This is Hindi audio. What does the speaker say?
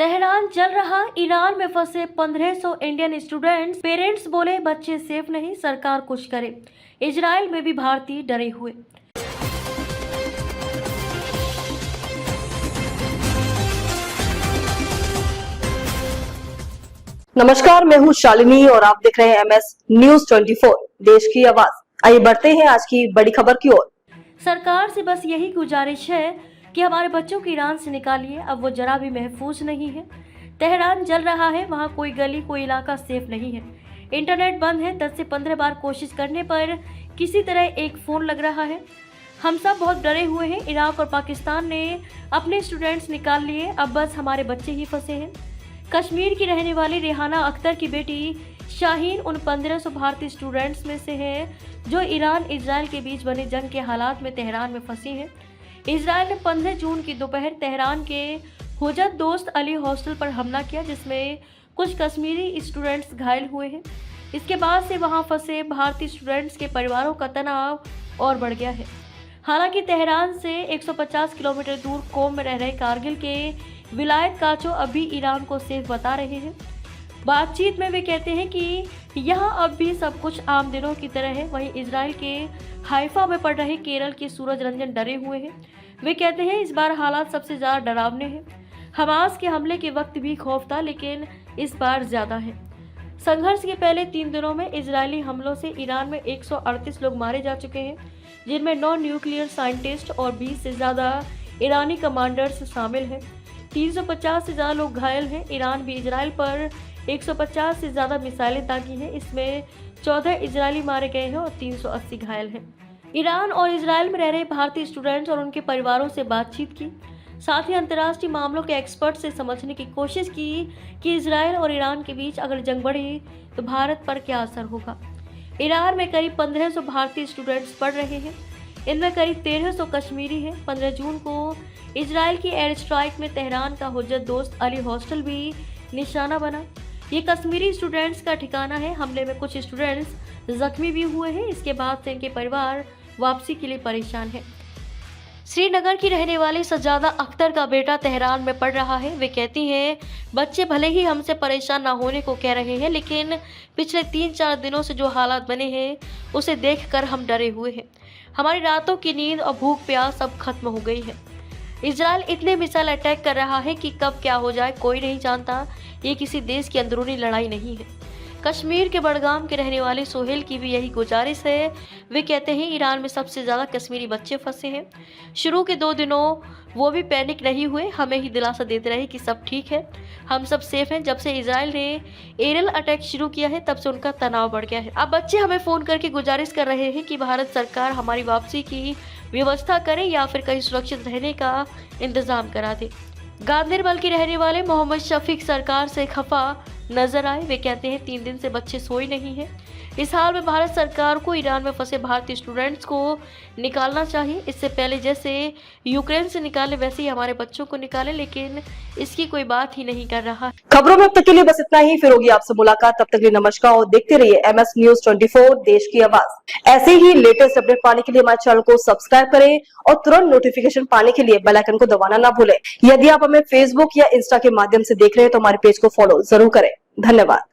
तेहरान जल रहा, ईरान में फंसे 1500 इंडियन स्टूडेंट्स। पेरेंट्स बोले बच्चे सेफ नहीं, सरकार कुछ करे। इजराइल में भी भारतीय डरे हुए। नमस्कार, मैं हूं शालिनी और आप देख रहे हैं MS न्यूज 24 देश की आवाज। आइए बढ़ते हैं आज की बड़ी खबर की ओर। सरकार से बस यही गुजारिश है कि हमारे बच्चों को ईरान से निकालिए, अब वो जरा भी महफूज नहीं है। तेहरान जल रहा है, वहाँ कोई गली कोई इलाका सेफ नहीं है। इंटरनेट बंद है, 10 से 15 बार कोशिश करने पर किसी तरह एक फ़ोन लग रहा है। हम सब बहुत डरे हुए हैं। इराक और पाकिस्तान ने अपने स्टूडेंट्स निकाल लिए, अब बस हमारे बच्चे ही फंसे हैं। कश्मीर की रहने वाली रेहाना अख्तर की बेटी शाहीन उन 1500 भारतीय स्टूडेंट्स में से है जो ईरान इजराइल के बीच बने जंग के हालात में तेहरान में फंसी हैं। इजराइल ने 15 जून की दोपहर तेहरान के हुजत दोस्त अली हॉस्टल पर हमला किया, जिसमें कुछ कश्मीरी स्टूडेंट्स घायल हुए हैं। इसके बाद से वहां फंसे भारतीय स्टूडेंट्स के परिवारों का तनाव और बढ़ गया है। हालांकि तेहरान से 150 किलोमीटर दूर कोम में रह रहे कारगिल के विलायत काचो अभी ईरान को सेफ बता रहे हैं। बातचीत में वे कहते हैं कि यहाँ अब भी सब कुछ आम दिनों की तरह है। वहीं इजराइल के हाइफा में पड़ रहे केरल के सूरज रंजन डरे हुए हैं। वे कहते हैं इस बार हालात सबसे ज़्यादा डरावने हैं। हमास के हमले के वक्त भी खौफ था, लेकिन इस बार ज़्यादा है। संघर्ष के पहले 3 दिनों में इजरायली हमलों से ईरान में 138 लोग मारे जा चुके हैं, जिनमें 9 न्यूक्लियर साइंटिस्ट और 20 से ज़्यादा ईरानी कमांडर्स शामिल हैं। 350 से ज़्यादा लोग घायल हैं। ईरान भी इजराइल पर 150 से ज़्यादा मिसाइलें दागी हैं। इसमें 14 इजरायली मारे गए हैं और 380 घायल हैं। ईरान और इजराइल में रह रहे भारतीय स्टूडेंट्स और उनके परिवारों से बातचीत की, साथ ही अंतर्राष्ट्रीय मामलों के एक्सपर्ट से समझने की कोशिश की कि इजराइल और ईरान के बीच अगर जंग बढ़ी तो भारत पर क्या असर होगा। ईरान में करीब 1500 भारतीय स्टूडेंट्स पढ़ रहे हैं। इनमें करीब 1300 कश्मीरी हैं। 15 जून को इजराइल की एयर स्ट्राइक में तेहरान का हुज्जत दोस्त अली हॉस्टल भी निशाना बना। ये कश्मीरी स्टूडेंट्स का ठिकाना है। हमले में कुछ स्टूडेंट्स जख्मी भी हुए हैं। इसके बाद से इनके परिवार वापसी के लिए परेशान है। श्रीनगर की रहने वाली सजादा अख्तर का बेटा तेहरान में पढ़ रहा है। वे कहती हैं बच्चे भले ही हमसे परेशान ना होने को कह रहे हैं, लेकिन पिछले 3-4 दिनों से जो हालात बने हैं उसे देखकर हम डरे हुए हैं। हमारी रातों की नींद और भूख प्यास अब खत्म हो गई है। इजराइल इतने मिसाइल अटैक कर रहा है कि कब क्या हो जाए कोई नहीं जानता। ये किसी देश की अंदरूनी लड़ाई नहीं है। कश्मीर के बड़गाम के रहने वाले सोहेल की भी यही गुजारिश है। वे कहते हैं ईरान में सबसे ज़्यादा कश्मीरी बच्चे फंसे हैं। शुरू के 2 दिनों वो भी पैनिक नहीं हुए, हमें ही दिलासा देते रहे कि सब ठीक है, हम सब सेफ हैं। जब से इजराइल ने एरियल अटैक शुरू किया है तब से उनका तनाव बढ़ गया है। अब बच्चे हमें फ़ोन करके गुजारिश कर रहे हैं कि भारत सरकार हमारी वापसी की व्यवस्था करे या फिर कहीं सुरक्षित रहने का इंतज़ाम करा दे। गांदेरबल के रहने वाले मोहम्मद शफीक सरकार से खफा नजर आए। वे कहते हैं 3 दिन से बच्चे सोए नहीं हैं। इस हाल में भारत सरकार को ईरान में फंसे भारतीय स्टूडेंट्स को निकालना चाहिए। इससे पहले जैसे यूक्रेन से निकाले वैसे ही हमारे बच्चों को निकाले, लेकिन इसकी कोई बात ही नहीं कर रहा। खबरों में अब तक के लिए बस इतना ही। फिर होगी आपसे मुलाकात, तब तक के लिए नमस्कार और देखते रहिए MS न्यूज 24 देश की आवाज। ऐसे ही लेटेस्ट अपडेट पाने के लिए हमारे चैनल को सब्सक्राइब करें और तुरंत नोटिफिकेशन पाने के लिए बेल आइकन को दबाना ना भूलें। यदि आप हमें फेसबुक या इंस्टा के माध्यम से देख रहे हैं तो हमारे पेज को फॉलो जरूर करें। धन्यवाद।